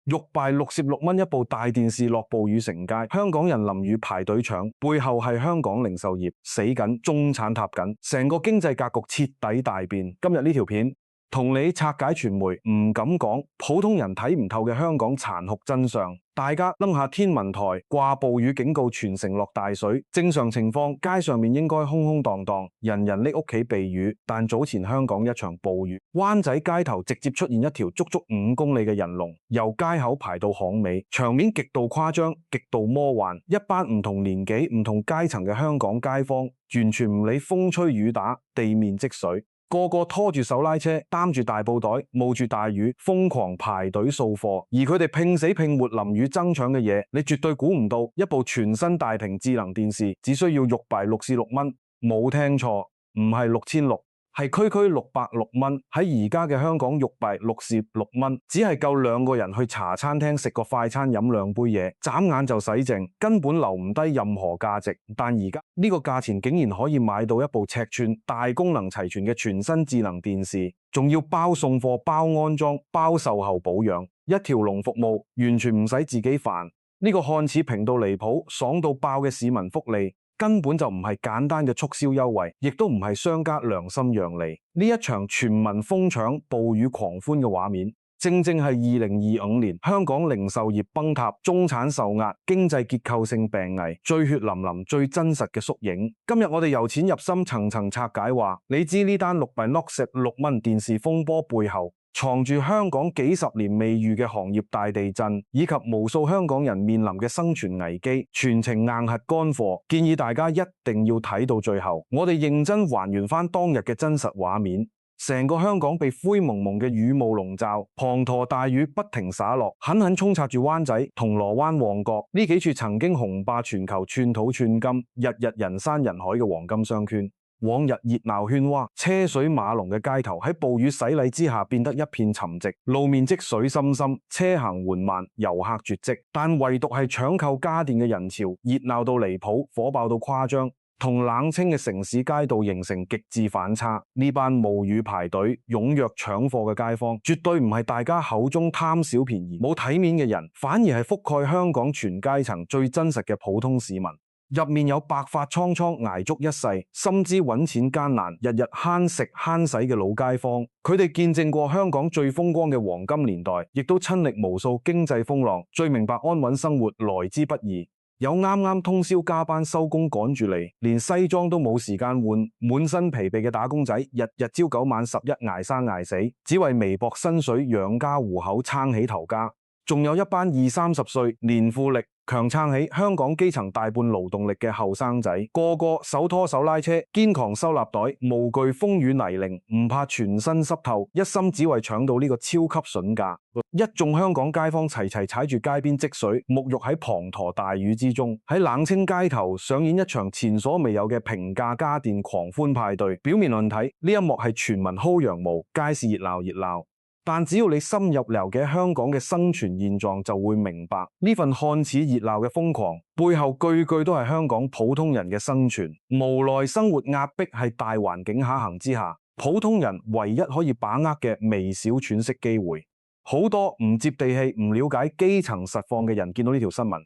欲敗66蚊一部大電視落暴雨成街，香港人淋雨排隊搶，背後係香港零售業死緊，中產塌緊，成個經濟格局徹底大變。今日呢條片同你拆解傳媒唔敢講，普通人睇唔透嘅香港殘酷真相。大家諗下天文台掛暴雨警告，全城落大水。正常情況，街上面應該空空蕩蕩，人人匿屋企避雨。但早前香港一場暴雨，灣仔街頭直接出現一條足足5公里嘅人龍，由街口排到巷尾，場面極度誇張，極度魔幻。一班唔同年紀、唔同階層嘅香港街坊，完全唔理風吹雨打，地面積水。個個拖住手拉車，擔住大布袋，冒住大雨，瘋狂排隊掃貨。而佢哋拼死拼活淋雨爭搶嘅嘢，你絕對估唔到。一部全新大屏智能電視只需要欲敗66蚊，冇聽錯，唔係6600，係區區606蚊。喺而家嘅香港，欲敗66蚊，只係夠2個人去茶餐廳食個快餐，飲2杯嘢，眨眼就洗淨，根本留唔低任何價值。但而家呢個價錢竟然可以買到一部尺寸大、功能齊全嘅全新智能電視，仲要包送貨、包安裝、包售後保養，一條龍服務，完全唔使自己煩。呢個看似平到離譜、爽到爆嘅市民福利，根本就唔係簡單嘅促銷優惠，亦都唔係商家良心讓利。呢一場全民瘋搶、暴雨狂歡嘅畫面，正正係2025年香港零售業崩塌、中產受壓、經濟結構性病危最血淋淋、最真實嘅縮影。今日我哋由淺入深，層層拆解話，你知呢單欲敗66蚊電視風波背後藏住香港幾十年未遇嘅行業大地震，以及無數香港人面臨嘅生存危機，全程硬核乾貨。建議大家一定要睇到最後，我哋認真還原翻當日嘅真實畫面。成個香港被灰蒙蒙嘅雨霧籠罩，滂沱大雨不停灑落，狠狠沖刷住灣仔、銅鑼灣、旺角呢幾處曾經雄霸全球、寸土寸金、日日人山人海嘅黃金商圈。往日熱鬧喧嘩、車水馬龍嘅街頭，喺暴雨洗禮之下變得一片沉寂，路面積水深深，車行緩慢，遊客絕跡。但唯獨係搶購家電嘅人潮，熱鬧到離譜，火爆到誇張，同冷清嘅城市街道形成極致反差。呢班冒雨排隊、踴躍搶貨嘅街坊，絕對唔係大家口中貪小便宜、冇體面嘅人，反而係覆蓋香港全階層最真實嘅普通市民。入面有白髮蒼蒼捱足一世，深知揾錢艱難，日日慳食慳使嘅老街坊，佢哋見證過香港最風光嘅黃金年代，亦都親歷無數經濟風浪，最明白安穩生活來之不易。有啱啱通宵加班收工趕住嚟，連西裝都冇時間換，滿身疲憊嘅打工仔，日日朝9晚11捱生捱死，只為微薄薪水養家糊口，撐起頭家。仲有一班20-30歲年富力強撐起香港基層大半勞動力嘅後生仔，個個手拖手拉車，肩扛收納袋，無懼風雨泥濘，唔怕全身濕透，一心只為搶到呢個超級筍價。一眾香港街坊齊齊踩住街邊積水，沐浴喺滂沱大雨之中，喺冷清街頭上演一場前所未有嘅平價家電狂歡派對。表面論睇，呢一幕係全民薅羊毛，街市熱鬧熱鬧。但只要你深入了解香港嘅生存現狀，就會明白呢份看似熱鬧嘅瘋狂背後，句句都係香港普通人嘅生存。無奈生活壓迫係大環境下行之下，普通人唯一可以把握嘅微小喘息機會。好多唔接地氣、唔了解基層實況嘅人見到呢條新聞，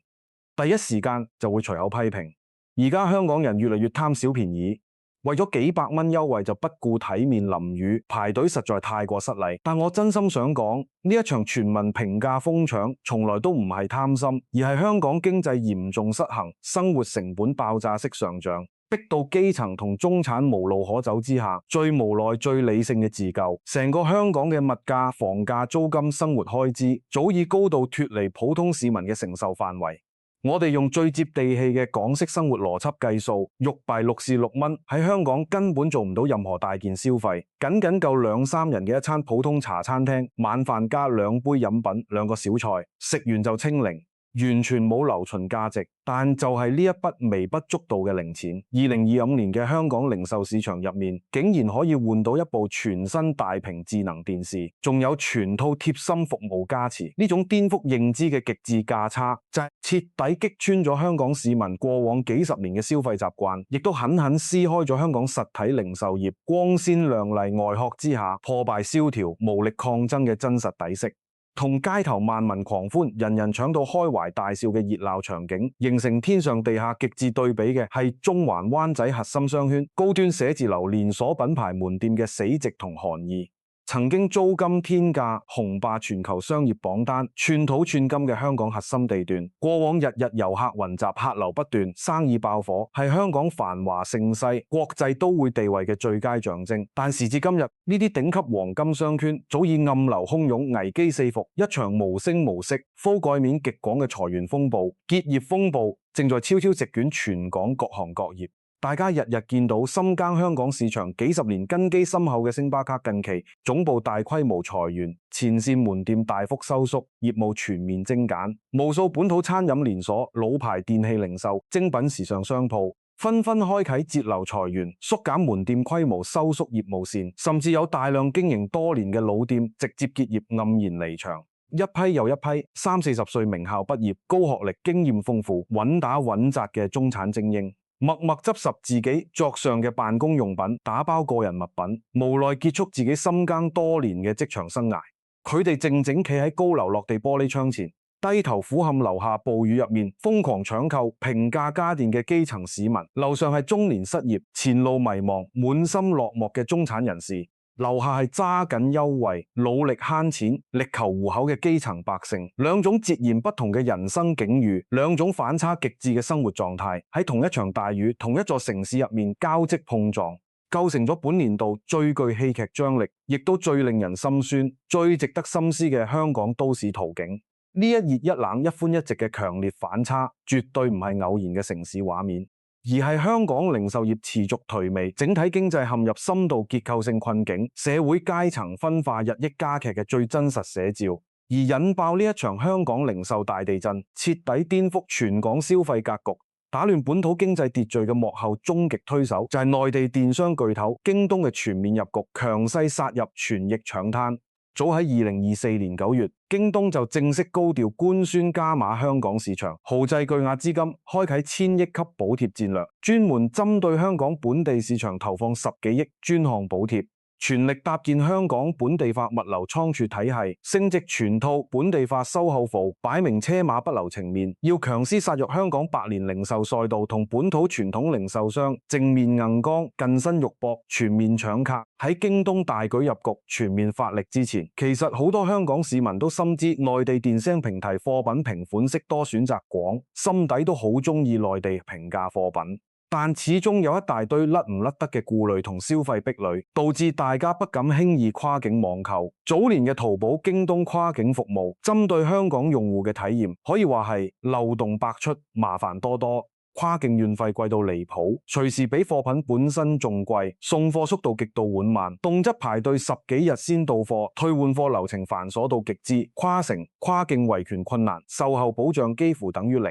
第一時間就會隨口批評。而家香港人越嚟越貪小便宜，為咗幾百蚊優惠就不顧體面淋雨排隊，實在太過失禮。但我真心想講，呢一場全民平價瘋搶，從來都唔係貪心，而係香港經濟嚴重失衡，生活成本爆炸式上漲，逼到基層同中產無路可走之下，最無奈、最理性嘅自救。成個香港嘅物價、房價、租金、生活開支，早已高度脫離普通市民嘅承受範圍。我哋用最接地氣嘅港式生活邏輯計數，欲敗66蚊喺香港根本做唔到任何大件消費，僅僅夠2-3人嘅一餐普通茶餐廳，晚飯加2杯飲品、2個小菜，食完就清零。完全冇留存價值，但就係呢一筆微不足道嘅零錢，2025年嘅香港零售市場入面，竟然可以換到一部全新大屏智能電視，仲有全套貼心服務加持。呢種顛覆認知嘅極致價差，就係徹底擊穿咗香港市民過往幾十年嘅消費習慣，亦都狠狠撕開咗香港實體零售業光鮮亮麗外殼之下破敗蕭條、無力抗爭嘅真實底色。同街頭萬民狂歡、人人搶到開懷大笑嘅熱鬧場景，形成天上地下極致對比嘅係中環灣仔核心商圈高端寫字樓連鎖品牌門店嘅死寂同寒意。曾經租金天價、雄霸全球商業榜單、寸土寸金嘅香港核心地段，過往日日遊客雲集、客流不斷、生意爆火，係香港繁華盛世、國際都會地位嘅最佳象徵。但時至今日，呢啲頂級黃金商圈早已暗流洶湧、危機四伏，一場無聲無息、覆蓋面極廣嘅裁員風暴、結業風暴正在悄悄席捲全港各行各業。大家日日見到深耕香港市場幾十年根基深厚嘅星巴克近期總部大規模裁員，前線門店大幅收縮，業務全面精簡，無數本土餐飲連鎖、老牌電器零售、精品時尚商鋪紛紛開啟節流裁員，縮減門店規模，收縮業務線，甚至有大量經營多年嘅老店直接結業，黯然離場。一批又一批30-40歲名校畢業、高學歷、經驗豐富、穩打穩紮嘅中產精英，默默執拾自己桌上嘅辦公用品，打包個人物品，無奈結束自己深耕多年嘅職場生涯。佢哋靜靜企喺高樓落地玻璃窗前，低頭俯瞰樓下暴雨入面瘋狂搶購平價家電嘅基層市民，樓上係中年失業、前路迷茫、滿心落寞嘅中產人士，樓下係揸緊優惠、努力慳錢、力求糊口嘅基層百姓，兩種截然不同嘅人生境遇，兩種反差極致嘅生活狀態，喺同一場大雨、同一座城市入面交織碰撞，構成咗本年度最具戲劇張力，亦都最令人心酸、最值得深思嘅香港都市圖景。呢一熱一冷、一寬一直嘅強烈反差，絕對唔係偶然嘅城市畫面，而係香港零售業持續頹靡、整體經濟陷入深度結構性困境、社會階層分化日益加劇嘅最真實寫照。而引爆呢一場香港零售大地震，徹底顛覆全港消費格局、打亂本土經濟秩序嘅幕後終極推手，就係內地電商巨頭京東嘅全面入局、強勢殺入、全力搶灘。早喺2024年9月，京東就正式高調官宣加碼香港市場，豪製巨額資金，開啟1000億級補貼戰略，專門針對香港本地市場投放10幾億專項補貼，全力搭建香港本地化物流倉儲體系，升級全套本地化售後服務，擺明車馬不留情面，要強施殺入香港百年零售賽道，同本土傳統零售商正面硬剛、近身肉搏，全面搶客。喺京東大舉入局、全面發力之前，其實好多香港市民都深知內地電商平台貨品評款式多、選擇廣，心底都好鍾意內地平價貨品。但始終有一大堆甩唔甩得嘅顧慮同消費壁壘，導致大家不敢輕易跨境網購。早年嘅淘寶、京東跨境服務，針對香港用戶嘅體驗，可以話係漏洞百出、麻煩多多。跨境運費貴到離譜，隨時比貨品本身仲貴，送貨速度極度緩慢，動輒排隊10幾日先到貨，退換貨流程繁瑣到極致，跨城、跨境維權困難，售後保障幾乎等於零。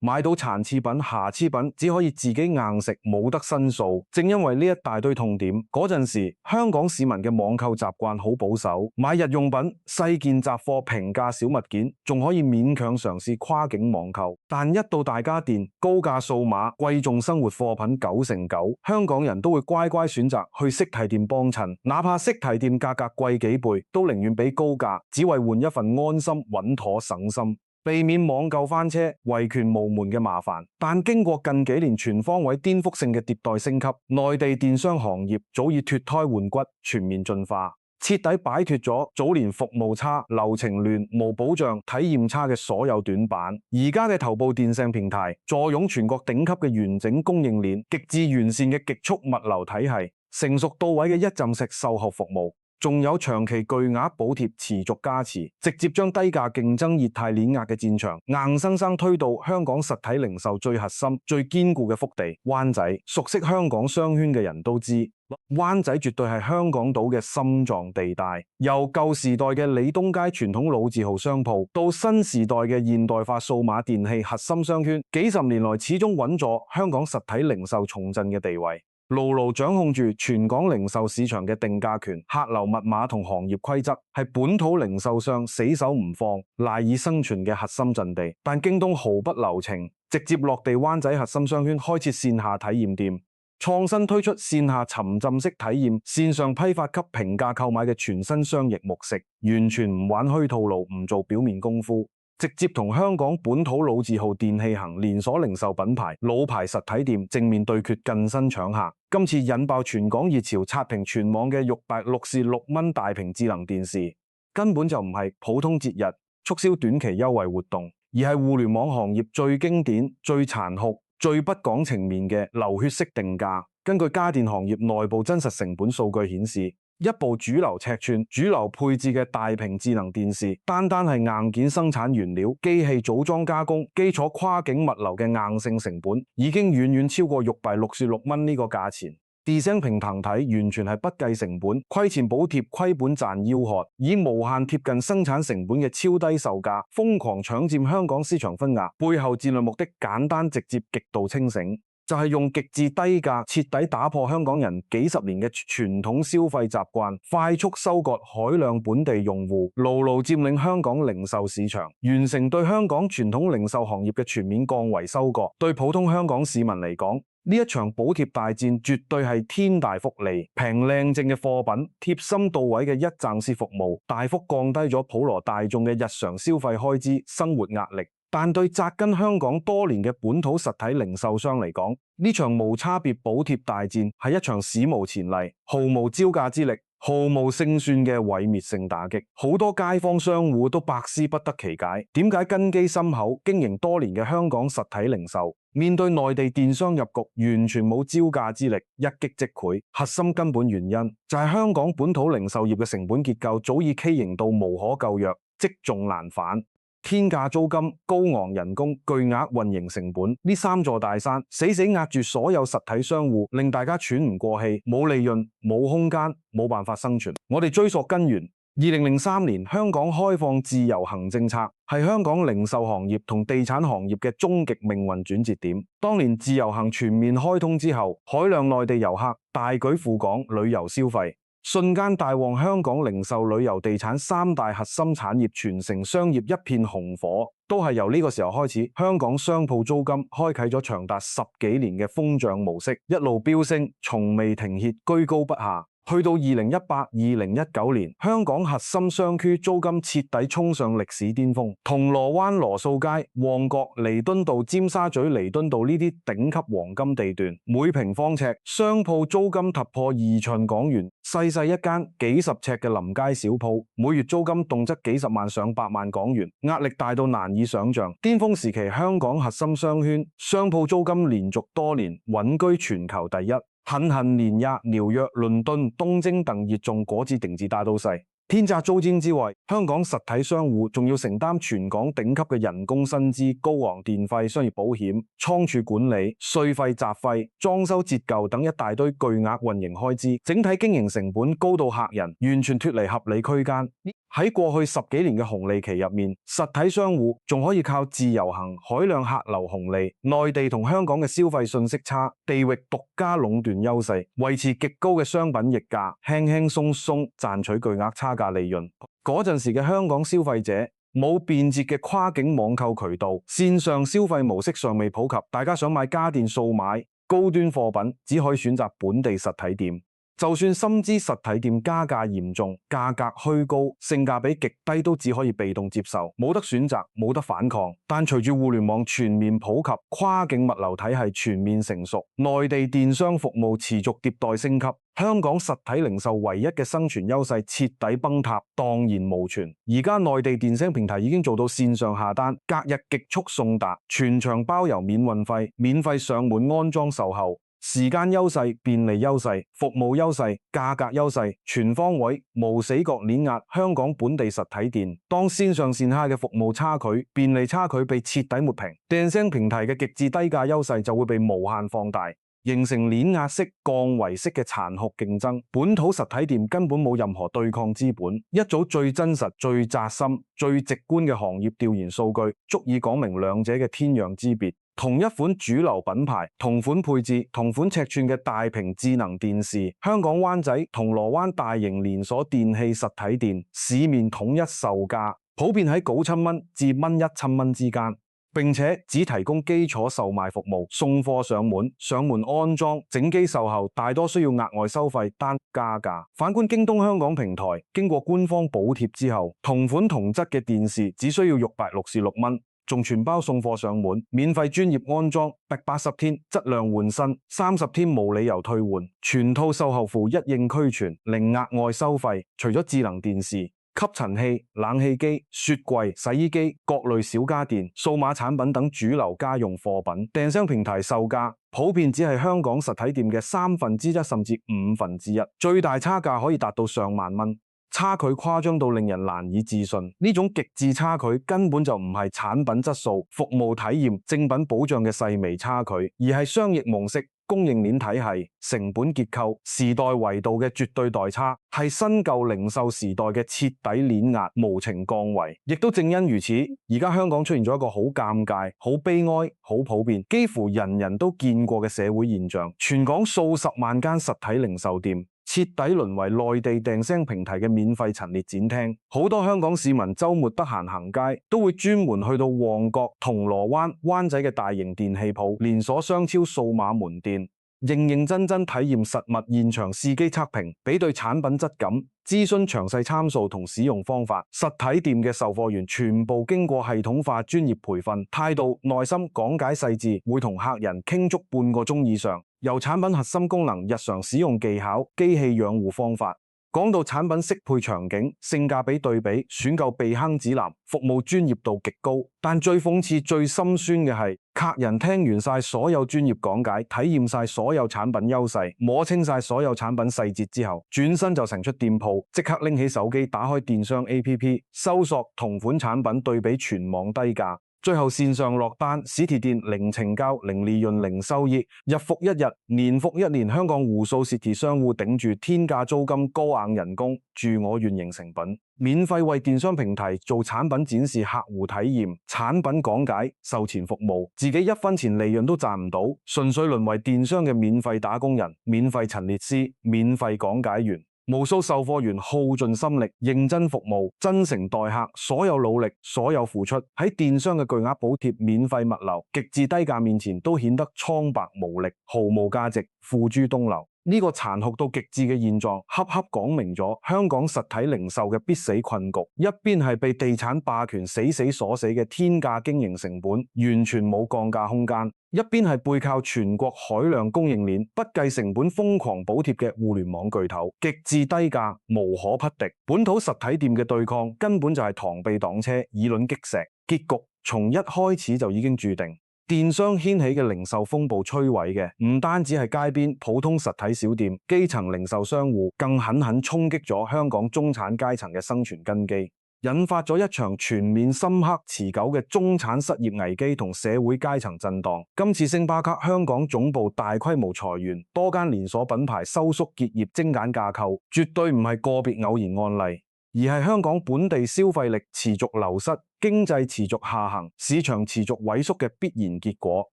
買到殘次品、瑕疵品，只可以自己硬食，冇得申訴。正因為呢一大堆痛點，嗰陣時香港市民嘅網購習慣好保守，買日用品、細件雜貨、平價小物件，仲可以勉強嘗試跨境網購。但一到大家電、高價數碼、貴重生活貨品9成9，香港人都會乖乖選擇去實體店幫襯，哪怕實體店價格貴幾倍，都寧願俾高價，只為換一份安心、穩妥、省心。避免網購翻車、維權無門嘅麻煩，但經過近幾年全方位顛覆性嘅迭代升級，內地電商行業早已脫胎換骨、全面進化，徹底擺脫咗早年服務差、流程亂、無保障、體驗差嘅所有短板。而家嘅頭部電商平台坐擁全國頂級嘅完整供應鏈、極致完善嘅極速物流體系、成熟到位嘅一站式售後服務，仲有長期巨額補貼持續加持，直接將低價競爭業態碾壓嘅戰場硬生生推到香港實體零售最核心、最堅固嘅腹地灣仔。熟悉香港商圈嘅人都知，灣仔絕對係香港島嘅心臟地帶。由舊時代嘅李東街傳統老字號商鋪，到新時代嘅現代化數碼電器核心商圈，幾十年來始終穩坐香港實體零售重鎮嘅地位。牢牢掌控住全港零售市場嘅定價權、客流密碼同行業規則，係本土零售商死守唔放、賴以生存嘅核心陣地。但京東毫不留情，直接落地灣仔核心商圈開設線下體驗店，創新推出線下沉浸式體驗、線上批發及平價購買嘅全新商業模式，完全唔玩虛套路，唔做表面功夫，直接同香港本土老字號電器行連鎖零售品牌老牌實體店正面對決，近身搶客。今次引爆全港熱潮，刷屏全網嘅666蚊大屏智能電視，根本就唔係普通節日促銷短期優惠活動，而係互聯網行業最經典、最殘酷、最不講情面嘅流血式定價。根據家電行業內部真實成本數據顯示，一部主流尺寸、主流配置嘅大屏智能電視，單係硬件生產原料、機器組裝加工、基礎跨境物流嘅硬性成本，已經遠遠超過666蚊呢個價錢。Dsheng 平台睇完全係不計成本、虧錢補貼、虧本賺吆喝，以無限貼近生產成本嘅超低售價，瘋狂搶佔香港市場份額。背後戰略目的簡單直接、極度清醒，就係用極致低價徹底打破香港人幾十年嘅傳統消費習慣，快速收割海量本地用戶，牢牢佔領香港零售市場，完成對香港傳統零售行業嘅全面降維收割。對普通香港市民嚟講，呢一場補貼大戰絕對係天大福利，平靚正嘅貨品，貼心到位嘅一站式服務，大幅降低咗普羅大眾嘅日常消費開支、生活壓力。但對紮根香港多年嘅本土實體零售商嚟講，呢場無差別補貼大戰係一場史無前例、毫無招架之力、毫無勝算嘅毀滅性打擊。好多街坊商戶都百思不得其解，點解根基深厚、經營多年嘅香港實體零售，面對內地電商入局，完全冇招架之力，一擊即潰。核心根本原因就係香港本土零售業嘅成本結構早已畸形到無可救藥，積重難返。天價租金、高昂人工、巨額運營成本，呢三座大山死死壓住所有實體商戶，令大家喘唔過氣，冇利潤、冇空間、冇辦法生存。我哋追溯根源，2003年香港開放自由行政策係香港零售行業同地產行業嘅終極命運轉折點。當年自由行全面開通之後，海量內地遊客大舉赴港旅遊消費，瞬間帶旺香港零售、旅遊、地產三大核心產業，全城商業一片紅火。都係由呢個時候開始，香港商鋪租金開啟咗長達10幾年嘅瘋漲模式，一路飆升，從未停歇，居高不下。去到2018、2019年，香港核心商區租金徹底衝上歷史巔峰，銅鑼灣羅素街、旺角彌敦道、尖沙咀彌敦道呢啲頂級黃金地段，每平方尺商鋪租金突破2,000港元，細細一間幾十尺嘅臨街小鋪，每月租金動則幾十萬上百萬港元，壓力大到難以想象。巔峰時期，香港核心商圈商鋪租金連續多年穩居全球第一。狠狠碾壓紐約、倫敦、東京等熱重果子定制大都市。天價租金之外，香港實體商戶仲要承擔全港頂級嘅人工薪資、高昂電費、商業保險、倉儲管理、稅費、雜費、裝修折舊等一大堆巨額運營開支，整體經營成本高到嚇人，完全脫離合理區間。喺過去10幾年嘅紅利期入面，實體商戶仲可以靠自由行、海量客流紅利、內地同香港嘅消費信息差、地域獨家壟斷優勢，維持極高嘅商品溢價，輕輕鬆鬆賺取巨額差價利潤。嗰陣時嘅香港消費者冇便捷嘅跨境網購渠道，線上消費模式尚未普及，大家想買家電、數碼高端貨品，只可以選擇本地實體店。就算深知實體店加價嚴重、價格虛高、性價比極低，都只可以被動接受，冇得選擇，冇得反抗。但隨住互聯網全面普及，跨境物流體系全面成熟，內地電商服務持續迭代升級，香港實體零售唯一嘅生存優勢徹底崩塌，蕩然無存。而家內地電商平台已經做到線上下單，隔日極速送達，全場包郵免運費，免費上門安裝售後。時間優勢、便利優勢、服務優勢、價格優勢，全方位無死角碾壓香港本地實體店。當線上線下嘅服務差距、便利差距被徹底抹平，Dsheng平台嘅極致低價優勢就會被無限放大，形成碾壓式、降維式嘅殘酷競爭。本土實體店根本冇任何對抗資本。一組最真實、最扎心、最直觀嘅行業調研數據，足以講明兩者嘅天壤之別。同一款主流品牌、同款配置、同款尺寸嘅大屏智能電視，香港灣仔、銅鑼灣大型連鎖電器實體店市面統一售價，普遍喺9,000蚊至11,000蚊之間。並且只提供基礎售賣服務，送貨上門安裝，整機售後大多需要額外收費單加價。反觀京東香港平台，經過官方補貼之後，同款同質嘅電視只需要666蚊。仲全包送貨上門，免費專業安裝，逼80天質量換新，30天無理由退換，全套售後付一應俱全，零額外收費。除咗智能電視、吸塵器、冷氣機、雪櫃、洗衣機、各類小家電、數碼產品等主流家用貨品，電商平台售價普遍只係香港實體店嘅1/3甚至1/5，最大差價可以達到上萬蚊。差距誇張到令人難以置信，呢種極致差距根本就唔係產品質素、服務體驗、正品保障嘅細微差距，而係商業模式、供應鏈體系、成本結構、時代維度嘅絕對代差，係新舊零售時代嘅徹底碾壓、無情降維。亦都正因如此，而家香港出現咗一個好尷尬、好悲哀、好普遍、幾乎人人都見過嘅社會現象：全港數十萬間實體零售店徹底淪為內地訂商平台嘅免費陳列展廳，好多香港市民週末得閒行街，都會專門去到旺角、銅鑼灣、灣仔嘅大型電器鋪、連鎖商超數碼門店，認真體驗實物現場試機測評，比對產品質感，諮詢詳細參數同使用方法。實體店嘅售貨員全部經過系統化專業培訓，態度、耐心、講解細緻，會同客人傾足半個鐘以上。由產品核心功能、日常使用技巧、機器養護方法，講到產品適配場景、性價比對比、選購避坑指南，服務專業度極高。但最諷刺、最心酸嘅係，客人聽完晒所有專業講解，體驗晒所有產品優勢，摸清晒所有產品細節之後，轉身就成出店鋪，即刻拎起手機打開電商 APP， 搜索同款產品對比全網低價。最後線上落單，實體店零成交、零利潤、零收益，日復一日，年復一年，香港無數實體商戶頂住天價租金、高硬人工，住我願形成品，免費為電商平台做產品展示、客戶體驗、產品講解、售前服務，自己一分錢利潤都賺唔到，純粹淪為電商嘅免費打工人、免費陳列師、免費講解員。無數售貨員耗盡心力，認真服務，真誠待客，所有努力，所有付出，喺電商嘅巨額補貼、免費物流、極致低價面前，都顯得蒼白無力、毫無價值、付諸東流。呢個殘酷到極致嘅現狀，恰恰講明咗香港實體零售嘅必死困局。一邊係被地產霸權死鎖死嘅天價經營成本，完全冇降價空間；一邊係背靠全國海量供應鏈，不計成本瘋狂補貼嘅互聯網巨頭，極致低價，無可匹敵。本土實體店嘅對抗根本就係螳臂擋車，以卵擊石，結局從一開始就已經注定。電商掀起嘅零售風暴摧毀嘅唔單止係街邊普通實體小店、基層零售商戶，更狠狠衝擊咗香港中產階層嘅生存根基，引發咗一場全面深刻持久嘅中產失業危機同社會階層震盪。今次星巴克香港總部大規模裁員，多間連鎖品牌收縮結業、精簡架構，絕對唔係個別偶然案例，而係香港本地消費力持續流失、經濟持續下行、市場持續萎縮嘅必然結果。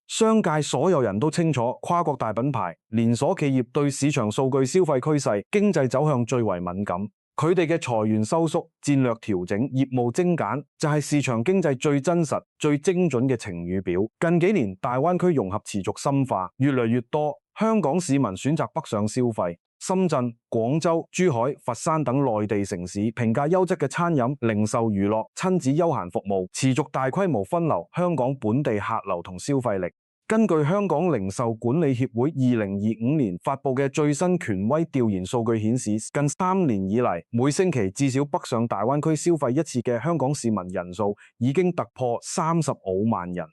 商界所有人都清楚，跨國大品牌、連鎖企業對市場數據、消費趨勢、經濟走向最為敏感。佢哋嘅裁員收縮、戰略調整、業務精簡，就係市場經濟最真實、最精準嘅晴雨表。近幾年，大灣區融合持續深化，越嚟越多香港市民選擇北上消費。深圳、廣州、珠海、佛山等內地城市評價優質嘅餐飲、零售、娛樂、親子休閒服務，持續大規模分流香港本地客流同消費力。根據香港零售管理協會2025年發布嘅最新權威調研數據顯示，近3年以嚟，每星期至少北上大灣區消費一次嘅香港市民人數已經突破35萬人。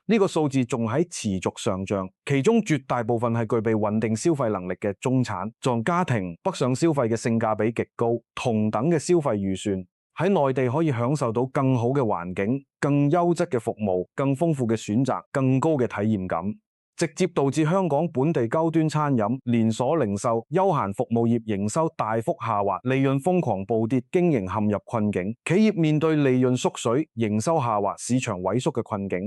呢個數字仲喺持續上漲，其中絕大部分係具備穩定消費能力嘅中產壯家庭，北上消費嘅性價比極高，同等嘅消費預算喺內地可以享受到更好嘅環境、更優質嘅服務、更豐富嘅選擇、更高嘅體驗感，直接導致香港本地高端餐飲、連鎖零售、休閒服務業營收大幅下滑，利潤瘋狂暴跌，經營陷入困境。企業面對利潤縮水、營收下滑、市場萎縮嘅困境，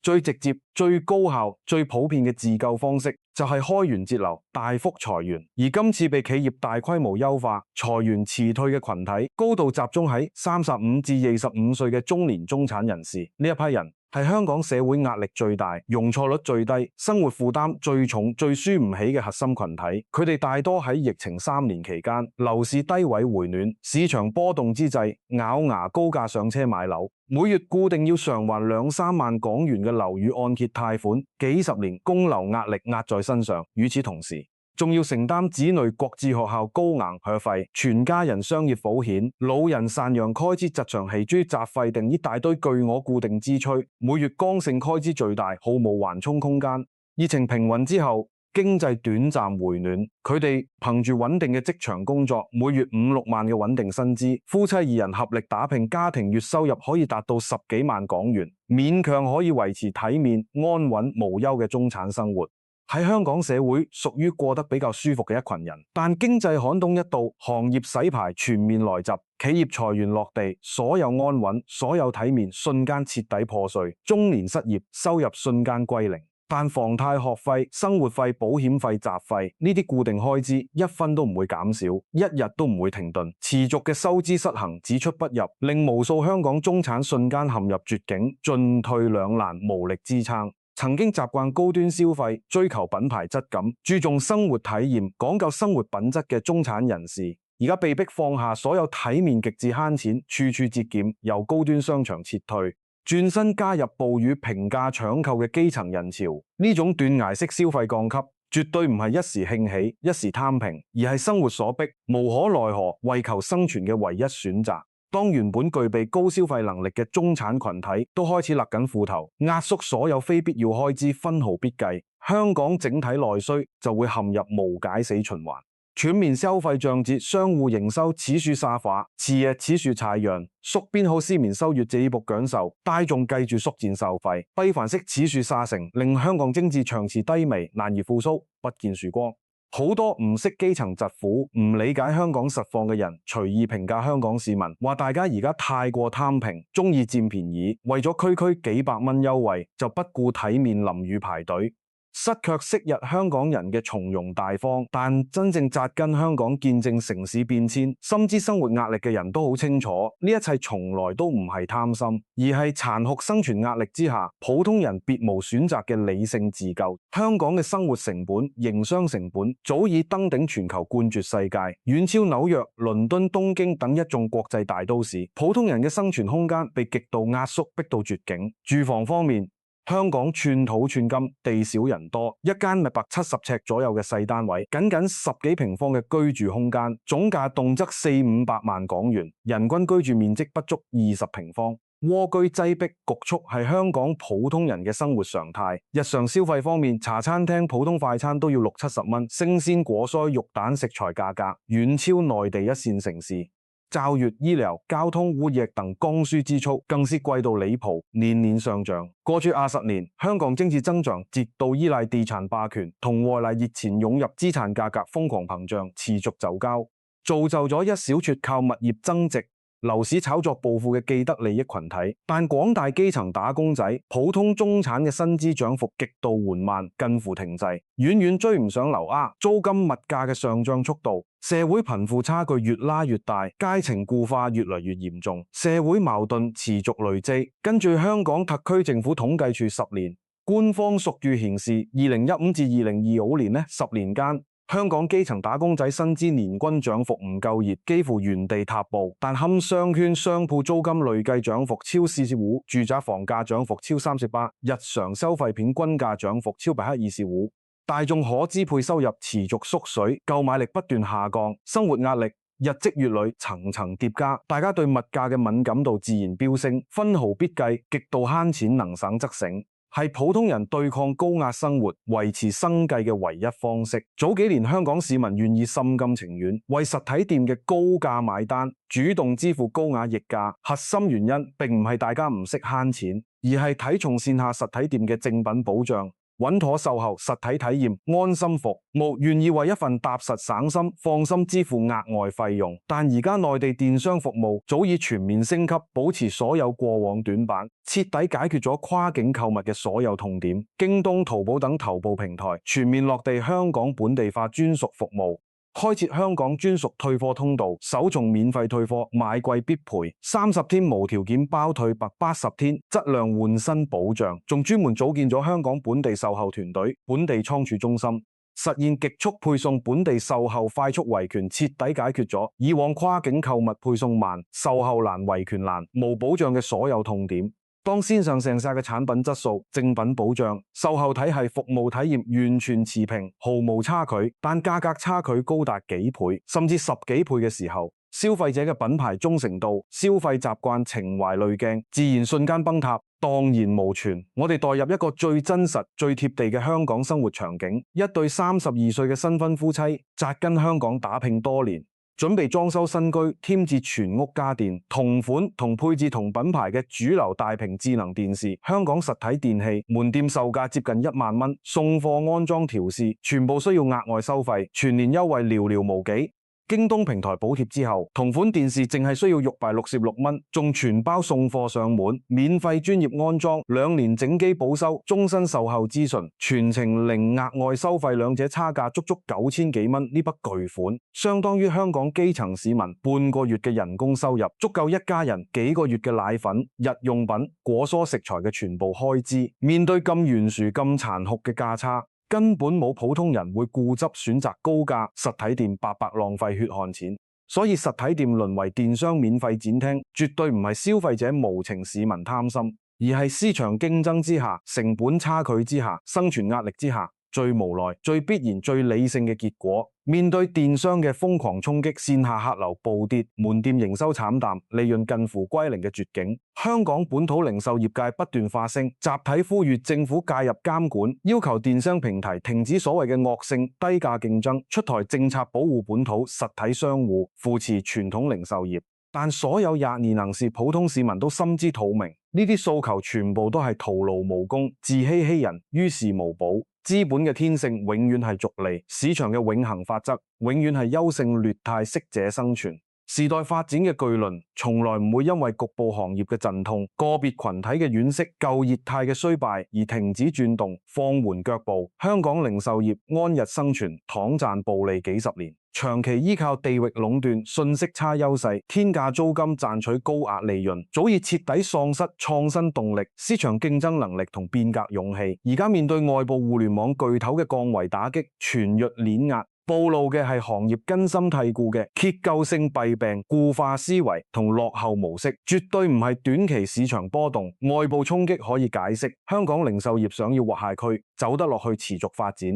最直接、最高效、最普遍嘅自救方式就係開源節流、大幅裁員。而今次被企業大規模優化、裁員辭退嘅群體，高度集中喺35至25歲嘅中年中產人士。呢一批人係香港社會壓力最大、容錯率最低、生活負擔最重、最輸唔起嘅核心群體。佢哋大多喺疫情3年期間，樓市低位回暖，市場波動之際，咬牙高價上車買樓。每月固定要償還2-3萬港元嘅樓宇按揭貸款，幾十年供樓壓力壓在身上。與此同時，仲要承擔子女國際學校高額學費、全家人商業保險、老人贍養開支、疾長起居雜費定一大堆巨額固定支出，每月剛性開支最大，毫無緩衝空間。疫情平穩之後，經濟短暫回暖，佢哋憑住穩定嘅職場工作，每月5-6萬嘅穩定薪資，夫妻2人合力打拼，家庭月收入可以達到10幾萬港元，勉強可以維持體面、安穩、無憂嘅中產生活。喺香港社會屬於過得比較舒服嘅一群人，但經濟寒冬一到，行業洗牌全面來襲，企業裁員落地，所有安穩、所有體面瞬間徹底破碎，中年失業，收入瞬間歸零。但房貸、學費、生活費、保險費、雜費呢啲固定開支一分都唔會減少，一日都唔會停頓，持續嘅收支失衡、只出不入，令無數香港中產瞬間陷入絕境，進退兩難，無力支撐。曾經習慣高端消費、追求品牌質感、注重生活體驗、講究生活品質嘅中產人士，而家被迫放下所有體面，極致慳錢，處處節儉，由高端商場撤退，轉身加入暴雨平價搶購嘅基層人潮。呢種斷崖式消費降級，絕對唔係一時興起、一時貪平，而係生活所迫、無可奈何、為求生存嘅唯一選擇。當原本具備高消費能力嘅中產群體都開始勒緊褲頭，壓縮所有非必要開支，分毫必計，香港整體內需就會陷入無解死循環。全面消費漲節，商戶營收持續沙化，次日持續裁員，縮編好市面收入這一步享受，大眾繼續縮減消費，閉環式持續沙成，令香港經濟長期低迷，難以復甦，不見曙光。好多唔識基層疾苦、唔理解香港實況嘅人，隨意評價香港市民，話大家而家太過貪平，中意佔便宜，為咗區區幾百蚊優惠，就不顧體面淋雨排隊。失卻昔日香港人嘅從容大方，但真正扎根香港見證城市變遷、深知生活壓力嘅人都好清楚，呢一切從來都唔係貪心，而係殘酷生存壓力之下，普通人別無選擇嘅理性自救。香港嘅生活成本、營商成本早已登頂全球冠絕世界，遠超紐約、倫敦、東京等一眾國際大都市。普通人嘅生存空間被極度壓縮，逼到絕境。住房方面，香港寸土寸金，地少人多，一間170尺左右嘅細單位，僅10幾平方嘅居住空間，總價動輒400-500萬港元，人均居住面積不足20平方。蝸居擠迫局促係香港普通人嘅生活常態。日常消費方面，茶餐廳普通快餐都要60-70蚊，生鮮果蔬、肉蛋食材價格遠超內地一線城市。教育、醫療、交通、污液等剛需支出更是貴到離譜，年年上漲。過去20年，香港經濟增長極度依賴地產霸權，同外來熱錢湧入，資產價格瘋狂膨脹，持續走高，造就咗一小撮靠物業增值、樓市炒作暴富嘅既得利益群體，但廣大基層打工仔、普通中產嘅薪資漲幅極度緩慢，近乎停滯，遠遠追唔上樓價、租金、物價嘅上漲速度。社會貧富差距越拉越大，階層固化越嚟越嚴重，社會矛盾持續累積。根據香港特區政府統計處10年官方數據顯示，2015至2025年10年間，香港基層打工仔薪資年均漲幅唔夠熱，幾乎原地踏步。但堪商圈商鋪租金累計漲幅超45%，住宅房價漲幅超38%，日常消費品均價漲幅超25%。大眾可支配收入持續縮水，購買力不斷下降，生活壓力日積月累，層層疊加，大家對物價嘅敏感度自然飆升，分毫必計，極度慳錢，能省則省，係普通人對抗高壓生活、維持生計嘅唯一方式。早幾年香港市民願意心甘情願為實體店嘅高價買單，主動支付高額溢價，核心原因並唔係大家唔識慳錢，而係睇重線下實體店嘅正品保障。穩妥售後、實體體驗、安心服務，願意為一份踏實省心、放心支付額外費用。但而家內地電商服務早已全面升級，保持所有過往短板，徹底解決咗跨境購物嘅所有痛點。京東、淘寶等頭部平台全面落地香港本地化專屬服務。開設香港專屬退貨通道，首重免費退貨，買貴必賠，30天無條件包退白80天，質量換新保障，仲專門組建咗香港本地售後團隊、本地倉儲中心，實現極速配送，本地售後快速維權，徹底解決咗以往跨境購物配送慢、售後難、維權難、無保障嘅所有痛點。當線上訂晒嘅產品質素、正品保障、售後體系、服務體驗完全持平，毫無差距，但價格差距高達幾倍，甚至10幾倍嘅時候，消費者嘅品牌忠誠度、消費習慣、情懷濾鏡，自然瞬間崩塌，蕩然無存。我哋代入一個最真實、最貼地嘅香港生活場景，一對32歲嘅新婚夫妻，紮根香港打拼多年，準備裝修新居，添置全屋家電，同款同配置同品牌嘅主流大屏智能電視，香港實體電器門店售價接近1萬蚊，送貨安裝調試全部需要額外收費，全年優惠寥寥無幾。京東平台補貼之後，同款電視淨係需要666蚊，仲全包送貨上門，免費專業安裝，2年整機保修，終身售後諮詢，全程零額外收費，兩者差價足足9000幾蚊。呢筆巨款相當於香港基層市民半個月嘅人工收入，足夠一家人幾個月嘅奶粉、日用品、果蔬食材嘅全部開支。面對咁懸殊、咁殘酷嘅價差，根本冇普通人會固執選擇高價實體店，白白浪費血汗錢。所以實體店淪為電商免費展廳，絕對唔係消費者無情、市民貪心，而係市場競爭之下、成本差距之下、生存壓力之下，最無奈、最必然、最理性嘅結果。面對電商嘅瘋狂衝擊，線下客流暴跌，門店營收慘淡，利潤近乎歸零嘅絕境，香港本土零售業界不斷發聲，集體呼籲政府介入監管，要求電商平台停止所謂嘅惡性低價競爭，出台政策保護本土實體商戶，扶持傳統零售業。但所有廿二能事普通市民都心知肚明，呢啲訴求全部都係徒勞無功、自欺欺人、於事無補。資本嘅天性永遠係逐利，市場嘅永恆法則永遠係優勝劣汰，適者生存。時代發展嘅巨輪從來唔會因為局部行業嘅陣痛、個別群體嘅惋惜、舊業態嘅衰敗而停止轉動、放緩腳步。香港零售業安逸生存，躺賺暴利幾十年，長期依靠地域壟斷、信息差優勢、天價租金賺取高額利潤，早已徹底喪失創新動力、市場競爭能力同變革勇氣。而家面對外部互聯網巨頭嘅降維打擊、全域碾壓，暴露嘅係行業根深蒂固嘅結構性弊病、固化思維同落後模式，絕對唔係短期市場波動、外部衝擊可以解釋。香港零售業想要活下去、走得落去、持續發展，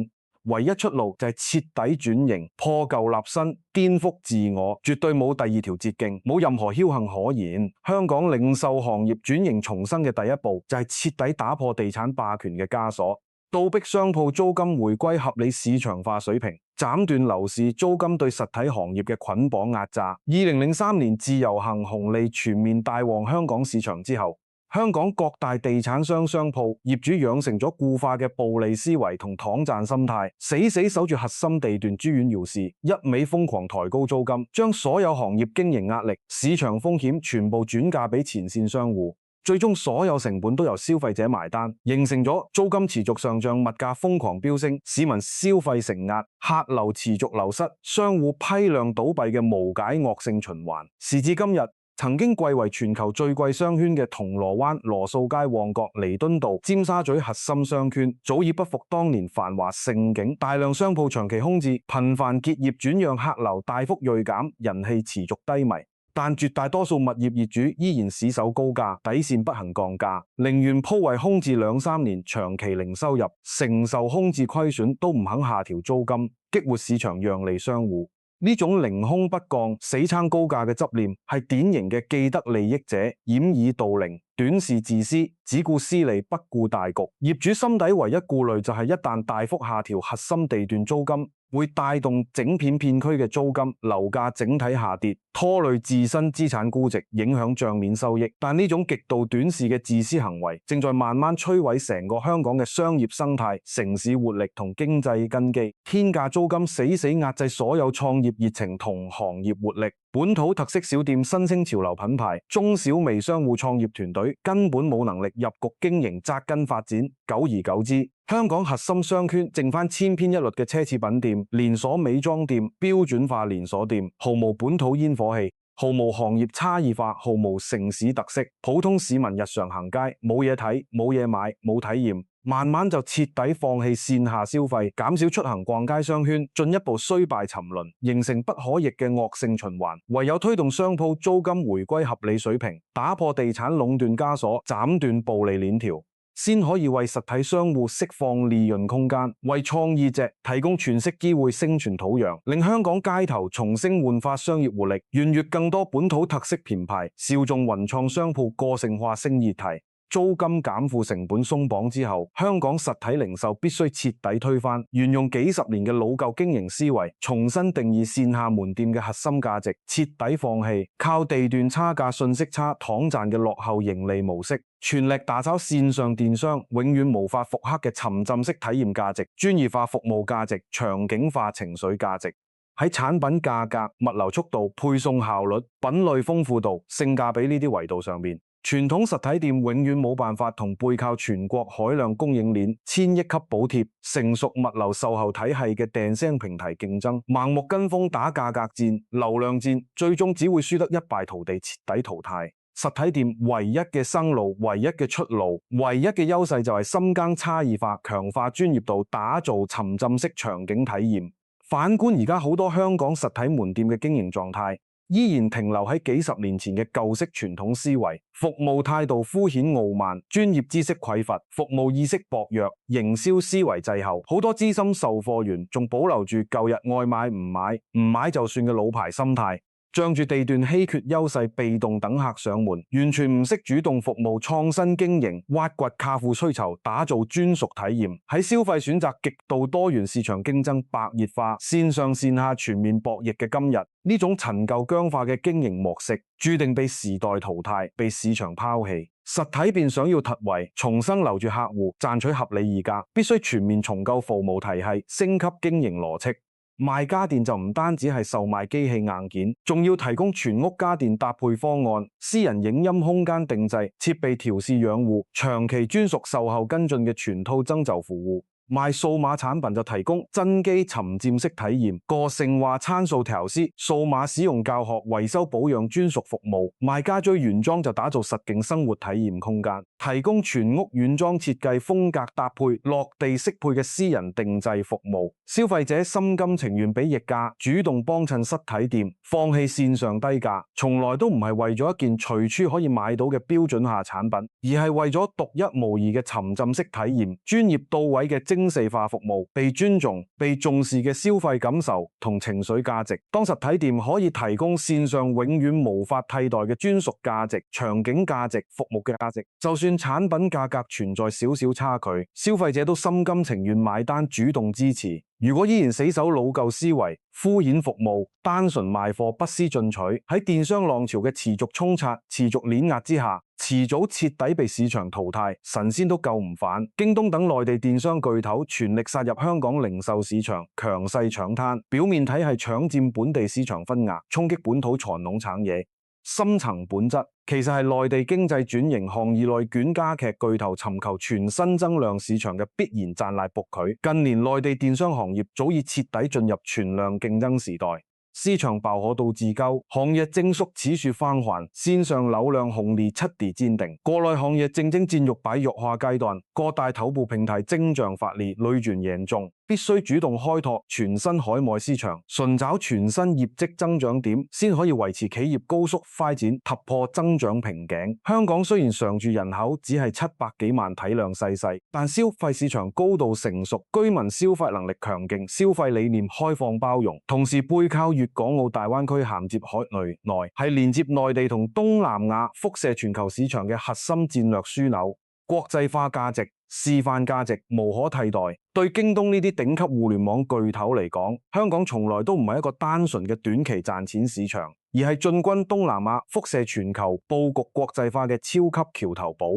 唯一出路就係徹底轉型、破舊立新、顛覆自我，絕對冇第二條捷徑，冇任何僥倖可言。香港零售行業轉型重生嘅第一步就係徹底打破地產霸權嘅枷鎖，倒逼商鋪租金回歸合理市場化水平，斬斷樓市租金對實體行業嘅捆綁壓榨。2003年自由行紅利全面帶旺香港市場之後，香港各大地產商商鋪業主養成咗固化嘅暴利思維同躺賺心態，死死守住核心地段珠苑耀市，一味瘋狂抬高租金，將所有行業經營壓力、市場風險全部轉嫁俾前線商戶。最終所有成本都由消費者埋單，形成咗租金持續上漲、物價瘋狂飆升、市民消費承壓、客流持續流失、商戶批量倒閉嘅無解惡性循環。時至今日，曾經貴為全球最貴商圈嘅銅鑼灣、羅素街、旺角、彌敦道、尖沙咀核心商圈，早已不復當年繁華盛景，大量商鋪長期空置，頻繁結業轉讓，客流大幅銳減，人氣持續低迷。但絕大多數物業業主依然死守高價，底線不行降價，寧願鋪位空置2-3年，長期零收入，承受空置虧損都唔肯下調租金，激活市場讓利商戶。呢種凌空不降、死撐高價嘅執念，係典型嘅既得利益者掩耳盜鈴、短視自私、只顧私利不顧大局。業主心底唯一顧慮就係一旦大幅下調核心地段租金，會帶動整片片區嘅租金、樓價整體下跌，拖累自身資產估值，影響帳面收益。但呢種極度短視嘅自私行為，正在慢慢摧毀成個香港嘅商業生態、城市活力同經濟根基。天價租金死死壓制所有創業熱情同行業活力。本土特色小店新興潮流品牌，中小微商戶創業團隊根本冇能力入局經營扎根發展，久而久之，香港核心商圈剩返千篇一律嘅奢侈品店、連鎖美妝店、標準化連鎖店，毫無本土煙火氣，毫無行業差異化，毫無城市特色，普通市民日常行街冇嘢睇、冇嘢買、冇體驗。慢慢就徹底放棄線下消費，減少出行逛街商圈，進一步衰敗沉淪，形成不可逆嘅惡性循環。唯有推動商鋪租金回歸合理水平，打破地產壟斷枷鎖，斬斷暴利鏈條，先可以為實體商戶釋放利潤空間，為創意者提供全息機會生存土壤，令香港街頭重新煥發商業活力，圓悅更多本土特色品牌，少眾文創商鋪個性化新議題。租金減負成本鬆綁之後，香港實體零售必須徹底推翻沿用幾十年嘅老舊經營思維，重新定義線下門店嘅核心價值，徹底放棄靠地段差價、信息差躺賺嘅落後盈利模式，全力打炒線上電商永遠無法復刻嘅沉浸式體驗價值、專業化服務價值、場景化情緒價值。喺產品價格、物流速度、配送效率、品類豐富度、性價比呢啲維度上面，傳統實體店永遠冇辦法同背靠全國海量供應鏈、千億級補貼、成熟物流售後體系嘅電商平台競爭，盲目跟風打價格戰、流量戰，最終只會輸得一敗塗地，徹底淘汰。實體店唯一嘅生路、唯一嘅出路、唯一嘅優勢就係深耕差異化、強化專業度、打造沉浸式場景體驗。反觀而家好多香港實體門店嘅經營狀態，依然停留喺幾十年前嘅舊式傳統思維，服務態度敷衍傲慢，專業知識匱乏，服務意識薄弱，營銷思維滯後。好多資深售貨員仲保留住舊日愛買唔買就算嘅老牌心態，仗住地段稀缺優勢，被動等客上門，完全唔識主動服務、創新經營、挖掘客戶需求、打造專屬體驗。喺消費選擇極度多元、市場競爭白熱化、線上線下全面博弈嘅今日，呢種陳舊僵化嘅經營模式，注定被時代淘汰、被市場拋棄。實體店想要突圍，重新留住客戶、賺取合理議價，必須全面重構服務體系、升級經營邏輯。賣家電就唔單止係售賣機器硬件，仲要提供全屋家電搭配方案、私人影音空間定制、設備調試養護、長期專屬售後跟進嘅全套增就服務。賣數碼產品就提供真機沉浸式體驗、個性化參數調試、數碼使用教學、維修保養專屬服務。賣家追原裝就打造實景生活體驗空間，提供全屋軟裝設計、風格搭配、落地適配嘅私人定制服務。消費者心甘情願俾溢價，主動幫襯實體店，放棄線上低價，從來都唔係為咗一件隨處可以買到嘅標準化產品，而係為咗獨一無二嘅沉浸式體驗、專業到位嘅精細化服務、被尊重、被重視嘅消費感受同情緒價值。當實體店可以提供線上永遠無法替代嘅專屬價值、場景價值、服務嘅價值，就算產品價格存在少少差距，消費者都心甘情願買單，主動支持。如果依然死守老舊思維、敷衍服務、單純賣貨、不思進取，喺電商浪潮嘅持續衝刷、持續碾壓之下，遲早徹底被市場淘汰，神仙都救唔返。京東等內地電商巨頭全力殺入香港零售市場，強勢搶灘，表面睇係搶佔本地市場份額，衝擊本土藏籠產嘢。深層本質其實係內地經濟轉型、行業內卷加劇、巨頭尋求全新增量市場嘅必然賺賴博取。近年內地電商行業早已徹底進入全量競爭時代，市場飽和度自高，行業增速持續放緩，線上流量紅利七地堅定。國內行業正進入白熱化階段，各大頭部平台增長發力，累轉嚴重。必須主動開拓全新海外市場，尋找全新業績增長點，先可以維持企業高速發展，突破增長瓶頸。香港雖然常住人口只係700幾萬，體量細細，但消費市場高度成熟，居民消費能力強勁，消費理念開放包容，同時背靠粵港澳大灣區銜接海內，係連接內地同東南亞、輻射全球市場嘅核心戰略樞紐。國際化價值、示範價值無可替代。對京東呢啲頂級互聯網巨頭嚟講，香港從來都唔係一個單純嘅短期賺錢市場，而係進軍東南亞、輻射全球、佈局國際化嘅超級橋頭堡。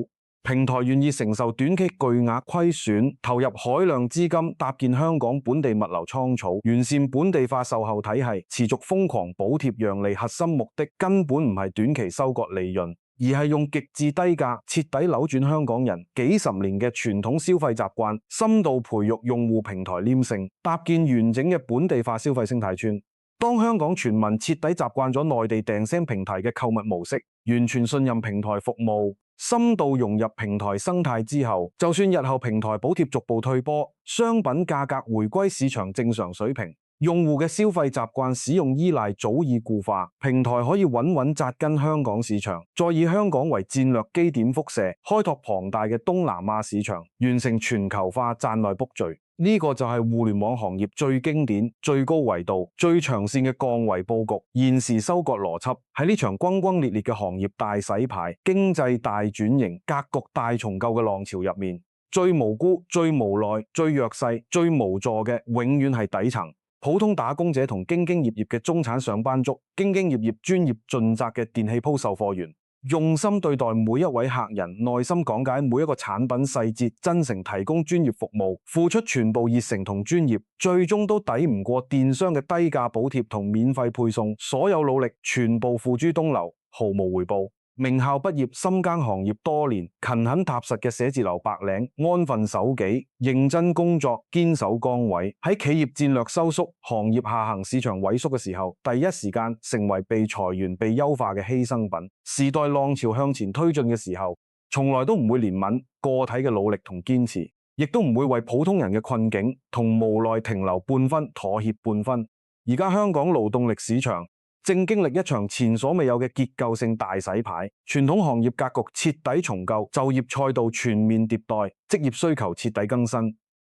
平台願意承受短期巨額虧損，投入海量資金搭建香港本地物流倉儲，完善本地化售後體系，持續瘋狂補貼讓利，核心目的根本唔係短期收割利潤，而係用極致低價徹底扭轉香港人幾十年嘅傳統消費習慣，深度培育用戶平台黏性，搭建完整嘅本地化消費生態圈。當香港全民徹底習慣咗內地訂聲平台嘅購物模式，完全信任平台服務，深度融入平台生態之後，就算日後平台補貼逐步退波，商品價格回歸市場正常水平，用戶嘅消費習慣使用依賴早已固化，平台可以穩穩紮根香港市場，再以香港為戰略基點輻射，開拓龐大嘅東南亞市場，完成全球化站內卜聚。呢個就係互聯網行業最經典、最高維度、最長線嘅降維佈局、現時收割邏輯。喺呢場轟轟烈烈嘅行業大洗牌、經濟大轉型、格局大重構嘅浪潮入面，最無辜、最無奈、最弱勢、最無助嘅，永遠係底層普通打工者同兢兢業業嘅中產上班族，兢兢業業、專業盡責嘅電器鋪售貨員。用心對待每一位客人，耐心講解每一個產品細節，真誠提供專業服務，付出全部熱誠同專業，最終都抵唔過電商嘅低價補貼同免費配送，所有努力全部付諸東流，毫無回報。名校畢業、深耕行業多年、勤懇踏實嘅寫字樓白領，安分守己、認真工作、堅守崗位，喺企業戰略收縮、行業下行、市場萎縮嘅時候，第一時間成為被裁員、被優化嘅犧牲品。時代浪潮向前推進嘅時候，從來都唔會憐憫個體嘅努力同堅持，亦都唔會為普通人嘅困境同無奈停留半分、妥協半分。而家香港勞動力市場正經歷一場前所未有嘅結構性大洗牌，傳統行業格局徹底重構，就業賽道全面迭代，職業需求徹底更新。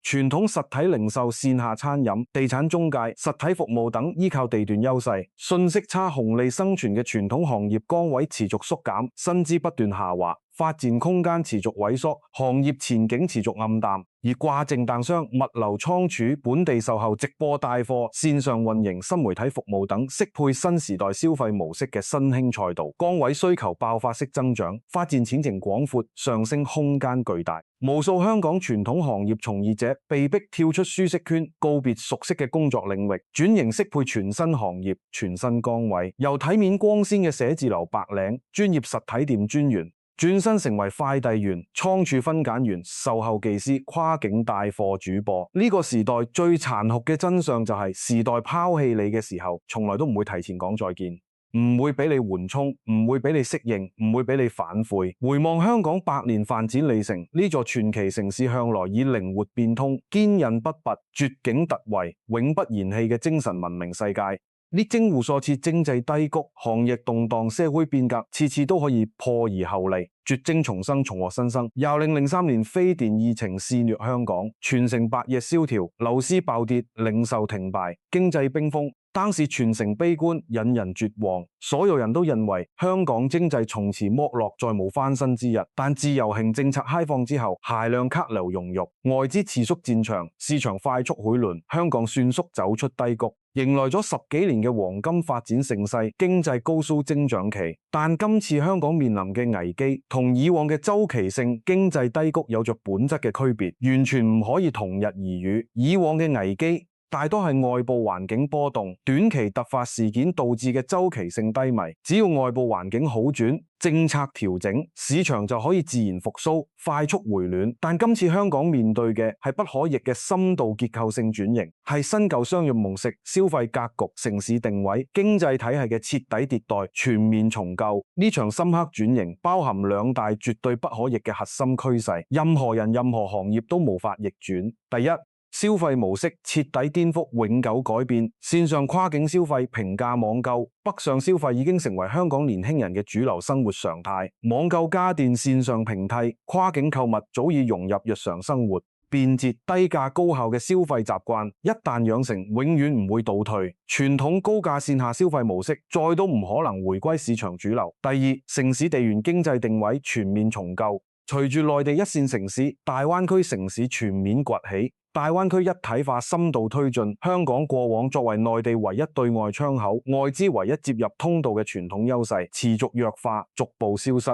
傳統實體零售、線下餐飲、地產中介、實體服務等依靠地段優勢、信息差紅利生存嘅傳統行業崗位持續縮減，薪資不斷下滑，發展空間持續萎縮，行業前景持續暗淡。而掛淨單商、物流倉儲、本地售後、直播帶貨、線上運營、新媒體服務等適配新時代消費模式嘅新興賽道，崗位需求爆發式增長，發展前程廣闊，上升空間巨大。無數香港傳統行業從業者被迫跳出舒適圈，告別熟悉嘅工作領域，轉型適配全新行業、全新崗位，由體面光鮮嘅寫字樓白領、專業實體店專員，轉身成為快遞員、倉儲分揀員、售後技師、跨境帶貨主播。呢個時代最殘酷嘅真相就係，時代拋棄你嘅時候，從來都唔會提前講再見，唔會俾你緩衝，唔會俾你適應，唔會俾你反悔。回望香港百年發展里程，呢座傳奇城市向來以靈活變通、堅韌不拔、絕境突圍、永不言棄嘅精神聞名世界。呢精戶所設經濟低谷、行業動盪、社會變革，次次都可以破而後利，絕症重生，重獲新生。2003年非典疫情肆虐香港，全城百業蕭條，樓市暴跌，零售停擺，經濟冰封。當時全城悲觀，引人絕望，所有人都認為香港經濟從此沒落，再無翻身之日。但自由行政策開放之後，大量客流融入，外資持續戰場，市場快速回暖，香港迅速走出低谷，迎來咗10幾年嘅黃金發展盛世，經濟高速增長期。但今次香港面臨嘅危機，同以往嘅周期性經濟低谷有着本質嘅區別，完全唔可以同日而語。以往嘅危機大多係外部環境波動、短期突發事件導致嘅周期性低迷，只要外部環境好轉、政策調整，市場就可以自然復甦、快速回暖。但今次香港面對嘅係不可逆嘅深度結構性轉型，係新舊商業模式、消費格局、城市定位、經濟體系嘅徹底迭代、全面重構。呢場深刻轉型包含2大絕對不可逆嘅核心趨勢，任何人、任何行業都無法逆轉。第一，消費模式徹底顛覆、永久改變，線上跨境消費、平價網購、北上消費已經成為香港年輕人嘅主流生活常態。網購家電線上平替，跨境購物早已融入日常生活。便捷、低價、高效嘅消費習慣一旦養成，永遠唔會倒退。傳統高價線下消費模式再都唔可能回歸市場主流。第二，城市地緣經濟定位全面重構。隨住內地一線城市、大灣區城市全面崛起，大灣區一體化深度推進，香港過往作為內地唯一對外窗口、外資唯一接入通道嘅傳統優勢持續弱化，逐步消失。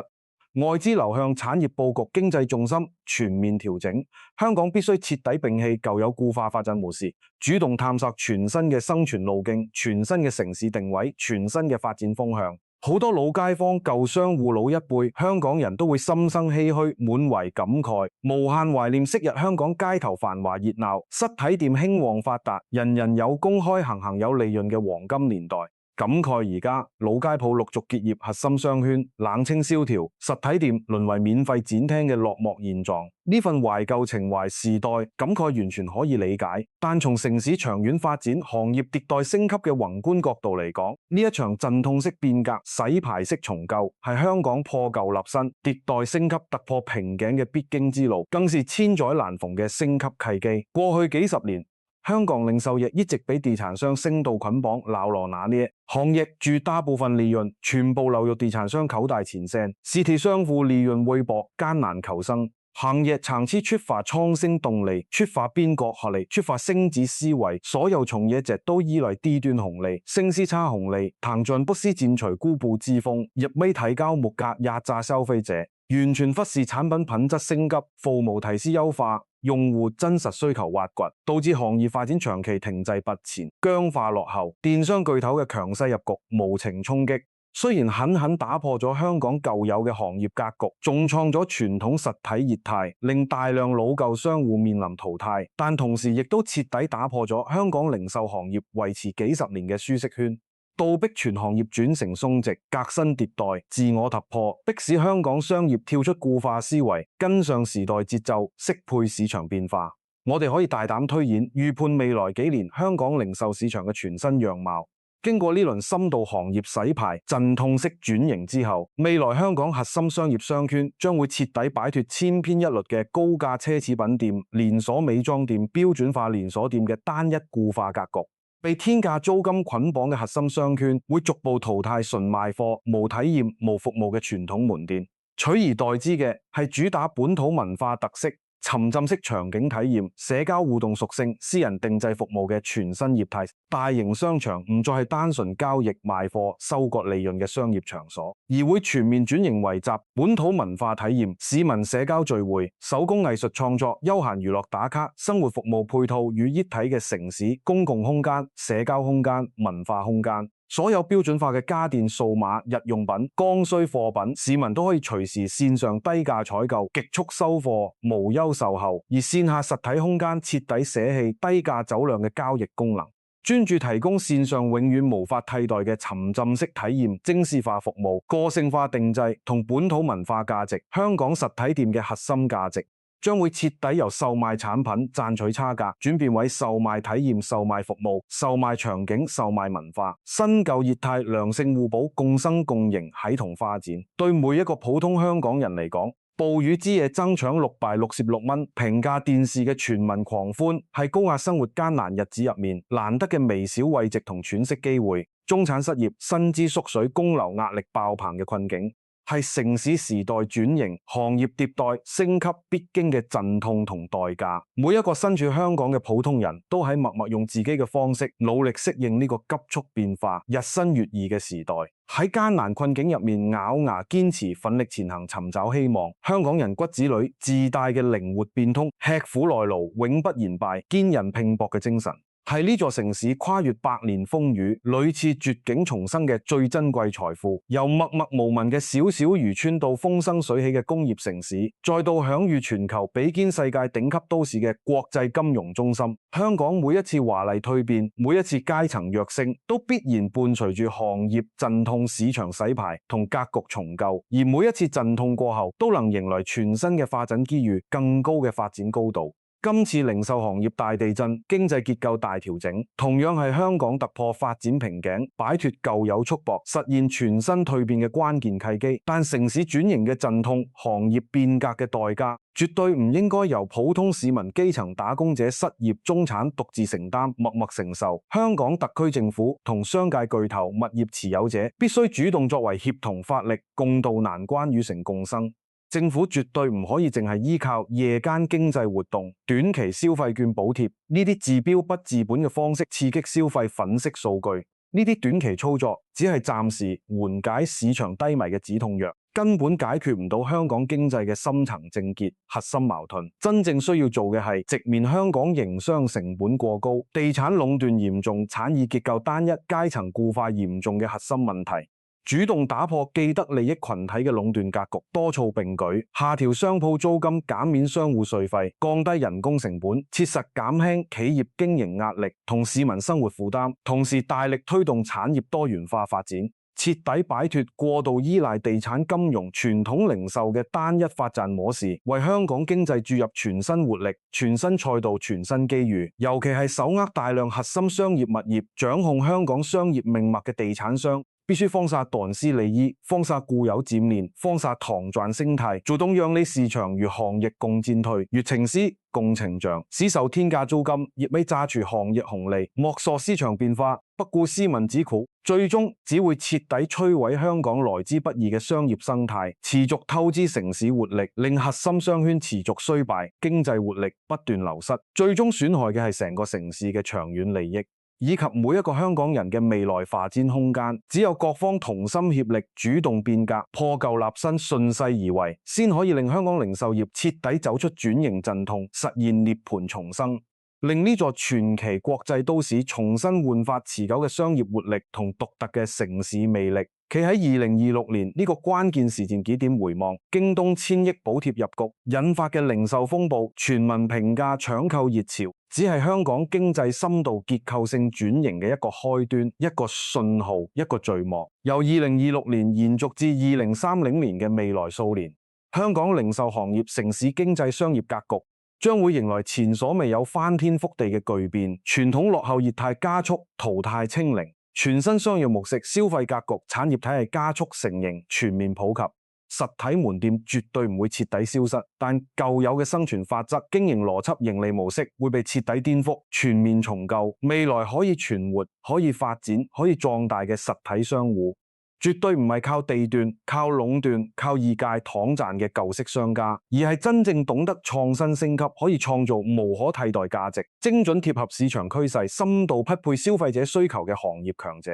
外資流向產業佈局，經濟重心全面調整。香港必須徹底摒棄舊有固化發展模式，主動探索全新嘅生存路徑、全新嘅城市定位、全新嘅發展風向。好多老街坊、舊商戶、老一輩香港人都會心生唏噓，滿懷感慨，無限懷念昔日香港街頭繁華熱鬧、實體店興旺發達、人人有工開、行行有利潤嘅黃金年代。感慨而家老街鋪陸續結業，核心商圈冷清蕭條，實體店淪為免費展廳嘅落寞現狀。呢份懷舊情懷時代感慨完全可以理解，但從城市長遠發展、行業迭代升級嘅宏觀角度嚟講，呢一場陣痛式變革、洗牌式重構，係香港破舊立新、迭代升級突破瓶頸嘅必經之路，更是千載難逢嘅升級契機。過去幾十年，香港零售業一直被地產商深度捆綁、牢牢拿捏，行業絕大部分利潤全部流入地產商口袋前線，實體商戶利潤微薄，艱難求生。行業長期缺乏創新動力，缺乏變革學歷，缺乏升級思維，所有從業者都依賴低端紅利、升息差紅利，談盡不思剪除固步自封，一味提高物價壓榨消費者，完全忽視產品品質升級、服務提示優化、用戶真實需求挖掘，導致行業發展長期停滯不前、僵化落後。電商巨頭嘅強勢入局，無情衝擊。雖然狠狠打破咗香港舊有嘅行業格局，重創咗傳統實體業態，令大量老舊商戶面臨淘汰，但同時亦都徹底打破咗香港零售行業維持幾十年嘅舒適圈，倒逼全行業轉成鬆直、革新迭代、自我突破，迫使香港商業跳出固化思維，跟上時代節奏，適配市場變化。我哋可以大膽推演，預判未來幾年香港零售市場嘅全新樣貌。經過呢輪深度行業洗牌、陣痛式轉型之後，未來香港核心商業商圈將會徹底擺脫千篇一律嘅高價奢侈品店、連鎖美妝店、標準化連鎖店嘅單一固化格局。被天價租金捆綁嘅核心商圈會逐步淘汰純賣貨、無體驗、無服務嘅傳統門店，取而代之嘅係主打本土文化特色、沉浸式場景體驗、社交互動屬性、私人定制服務嘅全新業態。大型商場唔再係單純交易賣貨、收割利潤嘅商業場所，而會全面轉型為集本土文化體驗、市民社交聚會、手工藝術創作、休閒娛樂打卡、生活服務配套與一體嘅城市公共空間、社交空間、文化空間。所有標準化嘅家電、數碼、日用品、剛需貨品，市民都可以隨時線上低價採購、極速收貨、無憂售後；而線下實體空間徹底捨棄低價走量嘅交易功能，專注提供線上永遠無法替代嘅沉浸式體驗、精緻化服務、個性化定製同本土文化價值。香港實體店嘅核心價值將會徹底由售賣產品賺取差價，轉變為售賣體驗、售賣服務、售賣場景、售賣文化。新舊業態良性互補，共生共贏，喺同發展。對每一個普通香港人嚟講，暴雨之夜爭搶666蚊平價電視嘅全民狂歡，係高壓生活艱難日子入面難得嘅微小慰藉同喘息機會。中產失業、薪資縮水、供樓壓力爆棚嘅困境，係城市時代轉型、行業迭代升級必經嘅陣痛同代價。每一個身處香港嘅普通人都喺默默用自己嘅方式努力適應呢個急速變化、日新月異嘅時代。喺艱難困境入面咬牙堅持、奮力前行，尋找希望。香港人骨子裏自帶嘅靈活變通、吃苦耐勞、永不言敗、堅韌拼搏嘅精神，係呢座城市跨越百年風雨、屢次絕境重生嘅最珍貴財富。由默默無聞嘅小小漁村到風生水起嘅工業城市，再到享譽全球、比肩世界頂級都市嘅國際金融中心，香港每一次華麗蛻變、每一次階層躍升，都必然伴隨住行業陣痛、市場洗牌同格局重構。而每一次陣痛過後，都能迎來全新嘅發展機遇、更高嘅發展高度。今次零售行業大地震、經濟結構大調整，同樣係香港突破發展瓶頸、擺脫舊有束縛、實現全新蛻變嘅關鍵契機。但城市轉型嘅陣痛、行業變革嘅代價，絕對唔應該由普通市民、基層打工者、失業中產獨自承擔、默默承受。香港特區政府同商界巨頭、物業持有者必須主動作為協同發力，共渡難關，與城共生。政府絕對唔可以淨係依靠夜間經濟活動、短期消費券補貼呢啲治標不治本嘅方式刺激消費、粉飾數據。呢啲短期操作只係暫時緩解市場低迷嘅止痛藥，根本解決唔到香港經濟嘅深層症結、核心矛盾。真正需要做嘅係直面香港營商成本過高、地產壟斷嚴重、產業結構單一、階層固化嚴重嘅核心問題。主動打破既得利益群體嘅壟斷格局，多措並舉，下調商鋪租金，減免商戶稅費，降低人工成本，切實減輕企業經營壓力同市民生活負擔，同時大力推動產業多元化發展，徹底擺脫過度依賴地產金融、傳統零售嘅單一發展模式，為香港經濟注入全新活力、全新賽道、全新機遇。尤其係手握大量核心商業物業、掌控香港商業命脈嘅地產商，必須放下斷絲利益，放下固有佔鏈，放下躺賺心態，主動讓利市場與行業共進退，與情勢共成長，使受天價租金，亦未揸住行業紅利，莫索市場變化，不顧市民之苦，最終只會徹底摧毀香港來之不易嘅商業生態，持續透支城市活力，令核心商圈持續衰敗，經濟活力不斷流失，最終損害嘅係成個城市嘅長遠利益，以及每一個香港人嘅未來發展空間。只有各方同心協力，主動變革，破舊立新，順勢而為，先可以令香港零售業徹底走出轉型陣痛，實現涅槃重生，令呢座傳奇國際都市重新煥發持久嘅商業活力同獨特嘅城市魅力。企喺2026年呢個關鍵時間節點回望，京東1000億補貼入局引發嘅零售風暴，全民平價搶購熱潮，只係香港經濟深度結構性轉型嘅一個開端、一個信號、一個序幕。由2026年延續至2030年嘅未來數年，香港零售行業、城市經濟商業格局將會迎來前所未有翻天覆地嘅巨變，傳統落後業態加速淘汰清零，全新商業模式、消費格局、產業體系加速成型、全面普及。實體門店絕對唔會徹底消失，但舊有嘅生存法則、經營邏輯、盈利模式會被徹底顛覆、全面重構。未來可以存活、可以發展、可以壯大嘅實體商戶，絕對唔係靠地段、靠壟斷、靠異界躺賺嘅舊式商家，而係真正懂得創新升級，可以創造無可替代價值、精準貼合市場趨勢、深度匹配消費者需求嘅行業強者。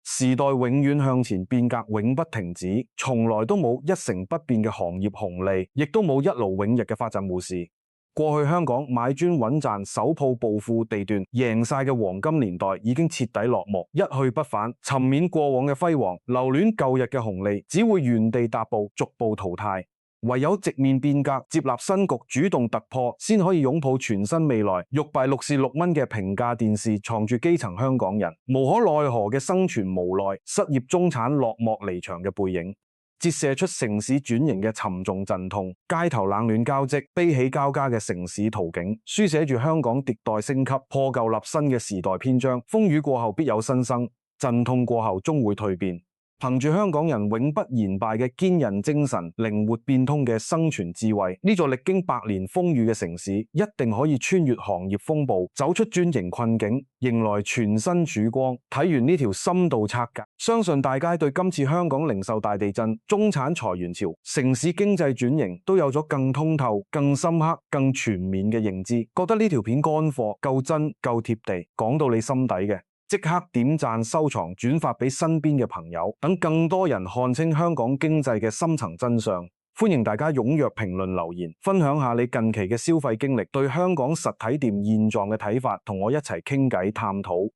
時代永遠向前，變革永不停止，從來都冇一成不變嘅行業紅利，亦都冇一勞永逸嘅發展模式。過去香港買磚穩賺、首鋪暴富地段贏晒嘅黃金年代已經徹底落幕，一去不返，沉湎過往嘅輝煌，留戀舊日嘅紅利，只會原地踏步，逐步淘汰。唯有直面變革，接納新局，主動突破，先可以擁抱全新未來。玉幣66蚊嘅平價電視，藏住基層香港人無可奈何嘅生存無奈，失業中產落寞離場嘅背影，折射出城市轉型嘅沉重陣痛，街頭冷暖交織、悲喜交加嘅城市圖景，書寫住香港迭代升級、破舊立新嘅時代篇章。風雨過後必有新生，陣痛過後終會蛻變。憑住香港人永不言敗嘅堅韌精神、靈活變通嘅生存智慧，呢座歷經百年風雨嘅城市，一定可以穿越行業風暴，走出轉型困境，迎來全新曙光。睇完呢條深度拆解，相信大家對今次香港零售大地震、中產裁員潮、城市經濟轉型都有咗更通透、更深刻、更全面嘅認知。覺得呢條片乾貨、夠真、夠貼地，講到你心底嘅，即刻點讚、收藏、轉發俾身邊嘅朋友，等更多人看清香港經濟嘅深層真相。歡迎大家踴躍評論留言，分享下你近期嘅消費經歷，對香港實體店現狀嘅睇法，同我一齊傾偈探討，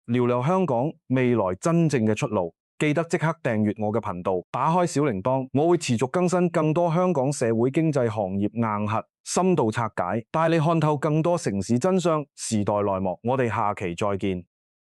聊聊香港未來真正嘅出路。記得即刻訂閱我嘅頻道，打開小鈴鐺，我會持續更新更多香港社會經濟行業硬核深度拆解，帶你看透更多城市真相、時代內幕。我哋下期再見。